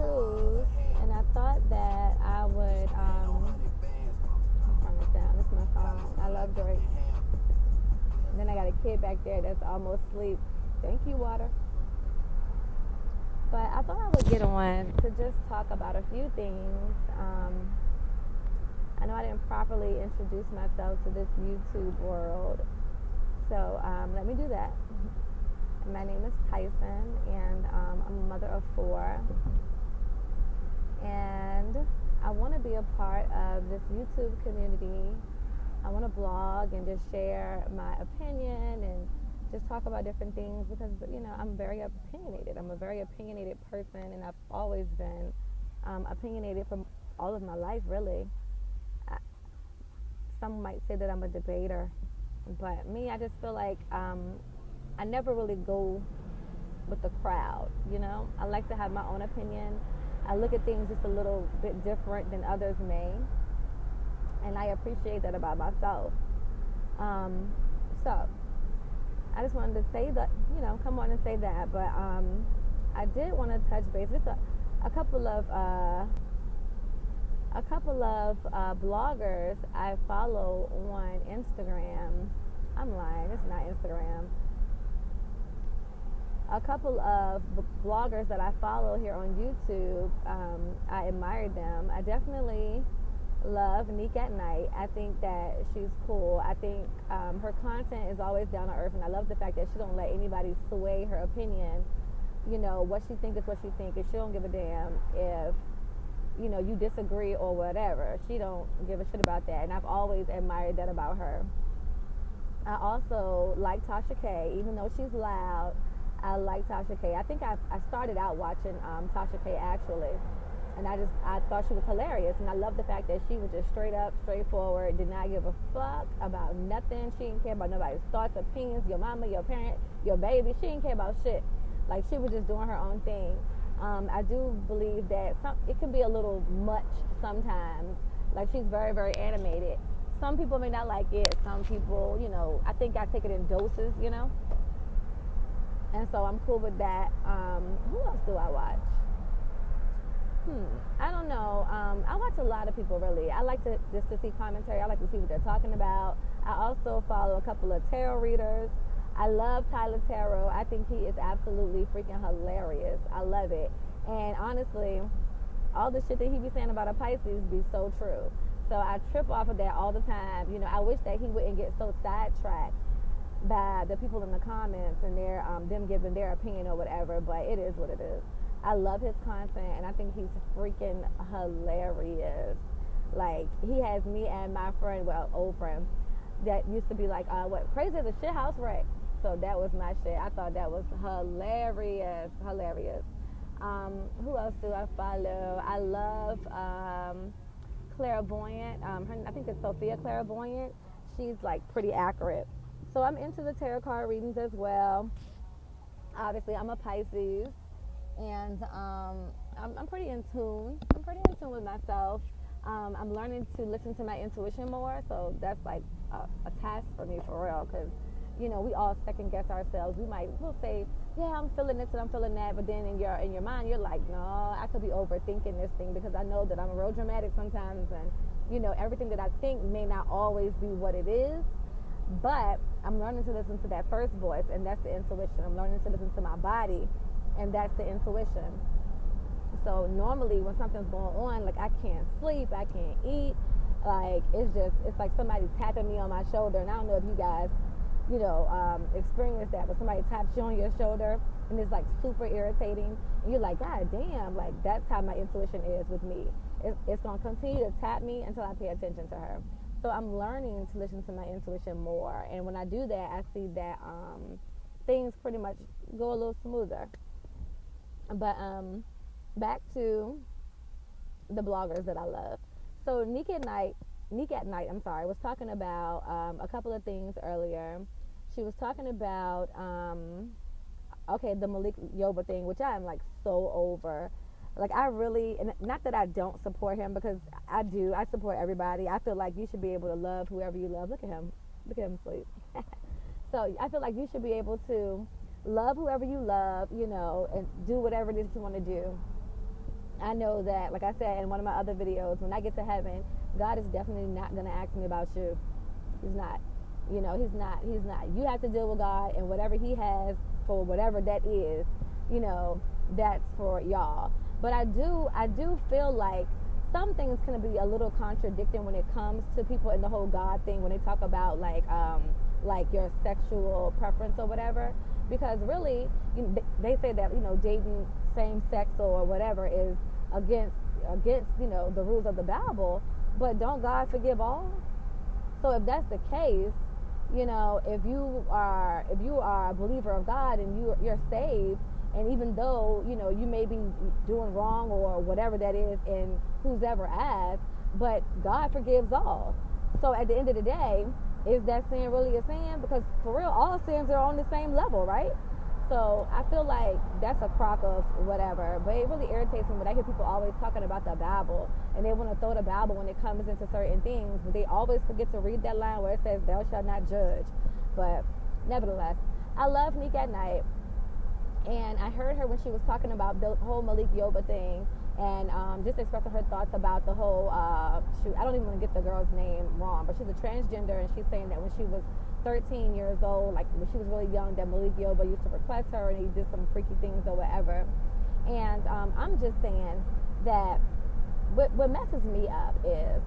cruise, and I thought that I would, turn this down, this is my song, I love Drake. And then I got a kid back there that's almost asleep. Thank you, water. But I thought I would get on to just talk about a few things. I know I didn't properly introduce myself to this YouTube world, so let me do that. My name is Tyson, and I'm a mother of 4. And I want to be a part of this YouTube community. I want to blog and just share my opinion and just talk about different things because, I'm very opinionated. I'm a very opinionated person, and I've always been opinionated for all of my life, really. Some might say that I'm a debater, but me, I just feel like I never really go with the crowd, I like to have my own opinion. I look at things just a little bit different than others may, and I appreciate that about myself. So I just wanted to say that, come on and say that, but I did want to touch base with a couple of bloggers I follow on Instagram. I'm lying, it's not Instagram. A couple of bloggers that I follow here on YouTube, I admired them. I definitely love Nique&nite. I think that she's cool. I think her content is always down to earth, and I love the fact that she don't let anybody sway her opinion. What she thinks is what she thinks, and she don't give a damn if you disagree or whatever. She don't give a shit about that, and I've always admired that about her. I also like TashaK, even though she's loud. I like TashaK. I think I started out watching TashaK actually, and I thought she was hilarious, and I love the fact that she was just straight up, straightforward, did not give a fuck about nothing. She didn't care about nobody's thoughts, opinions, your mama, your parent, your baby. She didn't care about shit. Like, she was just doing her own thing. I do believe that it can be a little much sometimes. Like, she's very, very animated. Some people may not like it. Some people, I think I take it in doses, And so I'm cool with that. Who else do I watch? I don't know. I watch a lot of people, really. I like to see commentary. I like to see what they're talking about. I also follow a couple of tarot readers. I love Tyler Tarot. I think he is absolutely freaking hilarious. I love it. And honestly, all the shit that he be saying about a Pisces be so true. So I trip off of that all the time. I wish that he wouldn't get so sidetracked by the people in the comments and their them giving their opinion or whatever, but it is what it is. I love his content, and I think he's freaking hilarious. Like, he has me and my friend, old friend, that used to be like, crazy as a shit house wreck. So that was my shit. I thought that was hilarious. Who else do I follow? I love Clairvoyant. I think it's Sophia Clairvoyant. She's like pretty accurate. So I'm into the tarot card readings as well. Obviously, I'm a Pisces, and I'm pretty in tune. I'm pretty in tune with myself. I'm learning to listen to my intuition more, so that's like a task for me, for real, because we all second guess ourselves. We'll say, yeah, I'm feeling this and I'm feeling that, but then in your mind you're like, no, I could be overthinking this thing, because I know that I'm real dramatic sometimes, and everything that I think may not always be what it is. But I'm learning to listen to that first voice, and that's the intuition. I'm learning to listen to my body, and that's the intuition. So normally when something's going on, like I can't sleep, I can't eat, like it's like somebody tapping me on my shoulder. And I don't know if you guys experience that, but somebody taps you on your shoulder and it's like super irritating, and you're like, God damn, like that's how my intuition is with me. It's going to continue to tap me until I pay attention to her. So I'm learning to listen to my intuition more, and when I do that, I see that things pretty much go a little smoother. But back to the bloggers that I love. So Nique&nite, was talking about a couple of things earlier. She was talking about the Malik Yoba thing, which I am like so over. Like, I really, and not that I don't support him, because I do. I support everybody. I feel like you should be able to love whoever you love. Look at him sleep. So I feel like you should be able to love whoever you love, and do whatever it is you want to do. I know that, like I said in one of my other videos, when I get to heaven, God is definitely not going to ask me about you. He's not. You know, he's not. You have to deal with God, and whatever he has for whatever that is, you know, that's for y'all. But I do feel like some things can be a little contradicting when it comes to people in the whole God thing, when they talk about like your sexual preference or whatever. Because really, they say that, you know, dating same sex or whatever is against you know, the rules of the Bible. But don't God forgive all? So if that's the case, you know, if you are a believer of God and you're saved, and even though, you know, you may be doing wrong or whatever that is in who's ever asked, but God forgives all. So at the end of the day, is that sin really a sin? Because for real, all sins are on the same level, right? So I feel like that's a crock of whatever. But it really irritates me when I hear people always talking about the Bible, and they want to throw the Bible when it comes into certain things, but they always forget to read that line where it says, "Thou shalt not judge." But nevertheless, I love Nique&nite. And I heard her when she was talking about the whole Malik Yoba thing, and just expressing her thoughts about the whole, I don't even want to get the girl's name wrong, but she's a transgender, and she's saying that when she was 13 years old, like when she was really young, that Malik Yoba used to request her, and he did some freaky things or whatever. And I'm just saying that what messes me up is,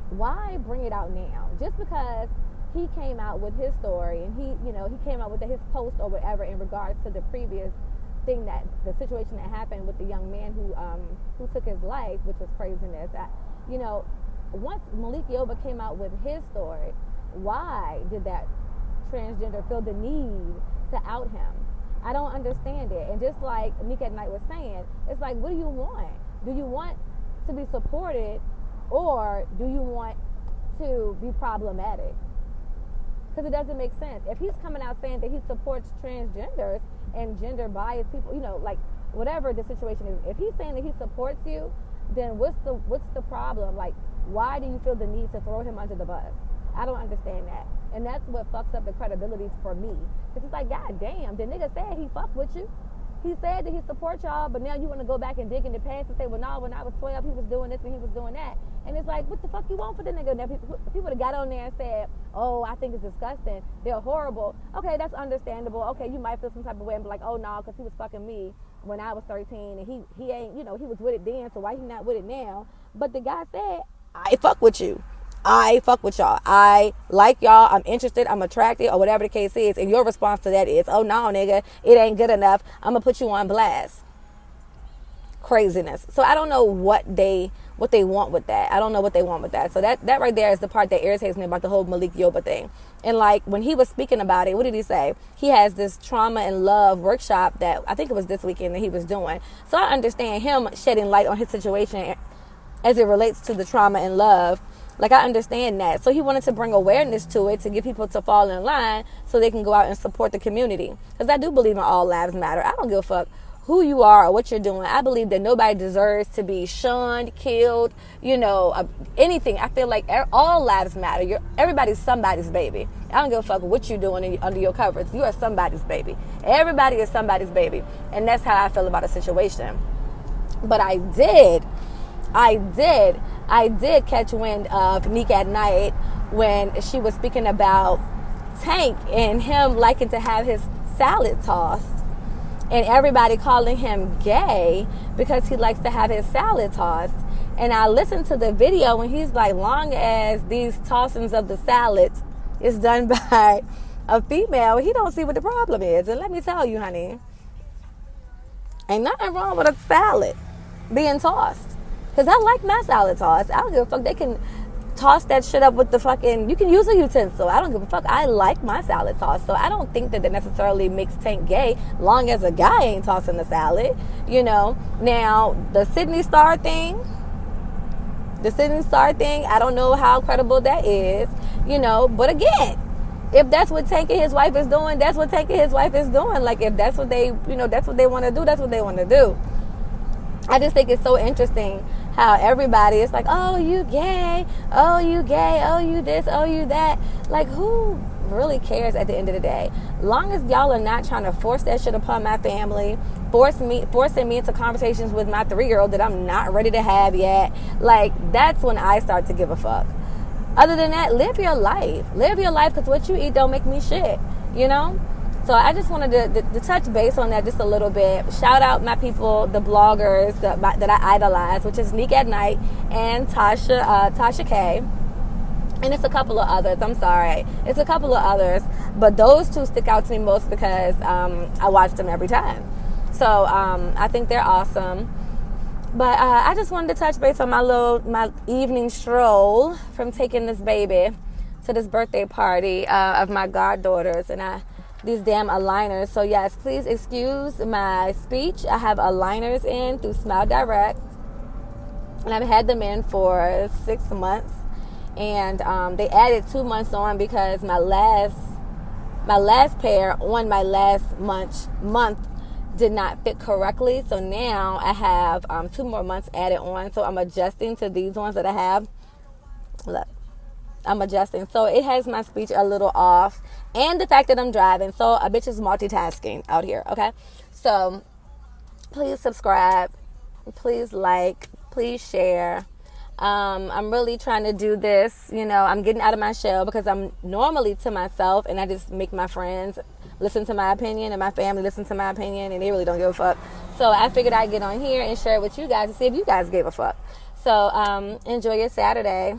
why bring it out now? Just because he came out with his story, and he came out with his post or whatever in regards to the previous thing, that the situation that happened with the young man who took his life, which was craziness. Once Malik Yoba came out with his story, why did that transgender feel the need to out him? I don't understand it. And just like Nique&nite was saying, it's like, what do you want? Do you want to be supported, or do you want to be problematic? Because it doesn't make sense. If he's coming out saying that he supports transgenders and gender biased people, you know, like whatever the situation is, if he's saying that he supports you, then what's the problem? Like, why do you feel the need to throw him under the bus? I don't understand that. And that's what fucks up the credibility for me. Because it's like, God damn, the nigga said he fucked with you. He said that he supports y'all, but now you want to go back and dig in the past and say, well, no, when I was 12, he was doing this and he was doing that. And it's like, what the fuck you want for the nigga? Now, if he would have got on there and said, oh, I think it's disgusting, they're horrible. Okay, that's understandable. Okay, you might feel some type of way and be like, oh, no, because he was fucking me when I was 13, and he ain't, you know, he was with it then, so why he not with it now? But the guy said, I fuck with you. I fuck with y'all. I like y'all. I'm interested. I'm attracted, or whatever the case is. And your response to that is, oh, no, nigga, it ain't good enough. I'm going to put you on blast. Craziness. So I don't know what they want with that. I don't know what they want with that. So that right there is the part that irritates me about the whole Malik Yoba thing. And like when he was speaking about it, what did he say? He has this trauma and love workshop that I think it was this weekend that he was doing. So I understand him shedding light on his situation as it relates to the trauma and love. Like, I understand that. So he wanted to bring awareness to it, to get people to fall in line so they can go out and support the community. Because I do believe in all lives matter. I don't give a fuck who you are or what you're doing. I believe that nobody deserves to be shunned, killed, anything. I feel like all lives matter. Everybody's somebody's baby. I don't give a fuck what you're doing under your covers. You are somebody's baby. Everybody is somebody's baby. And that's how I feel about a situation. But I did catch wind of Nique&nite when she was speaking about Tank and him liking to have his salad tossed, and everybody calling him gay because he likes to have his salad tossed. And I listened to the video, and he's like, long as these tossings of the salad is done by a female, he don't see what the problem is. And let me tell you, honey, ain't nothing wrong with a salad being tossed. Because I like my salad tossed. I don't give a fuck. They can toss that shit up with the fucking... You can use a utensil. I don't give a fuck. I like my salad tossed. So I don't think that necessarily makes Tank gay, long as a guy ain't tossing the salad. Now, the Sydney Star thing, I don't know how credible that is. But again, if that's what Tank and his wife is doing, that's what Tank and his wife is doing. Like, if that's what they, that's what they want to do, that's what they want to do. I just think it's so interesting how everybody is like, oh, you gay, oh, you this, oh, you that. Like, who really cares at the end of the day? Long as y'all are not trying to force that shit upon my family, forcing me into conversations with my 3-year-old that I'm not ready to have yet, like, that's when I start to give a fuck. Other than that, live your life. Live your life, because what you eat don't make me shit, you know? So I just wanted to touch base on that just a little bit. Shout out my people, the bloggers that I idolize, which is Nique&nite and TashaK. And it's a couple of others. I'm sorry. It's a couple of others. But those two stick out to me most because I watch them every time. So I think they're awesome. But I just wanted to touch base on my evening stroll from taking this baby to this birthday party of my goddaughters. And these damn aligners. So yes, please excuse my speech. I have aligners in through Smile Direct. And I've had them in for 6 months. And they added 2 months on because my last pair on my last month did not fit correctly. So now I have 2 more months added on. So I'm adjusting to these ones that I have. Look, I'm adjusting. So it has my speech a little off. And the fact that I'm driving. So a bitch is multitasking out here, okay? So please subscribe. Please like. Please share. I'm really trying to do this. You know, I'm getting out of my shell because I'm normally to myself and I just make my friends listen to my opinion and my family listen to my opinion, and they really don't give a fuck. So I figured I'd get on here and share it with you guys to see if you guys gave a fuck. So enjoy your Saturday.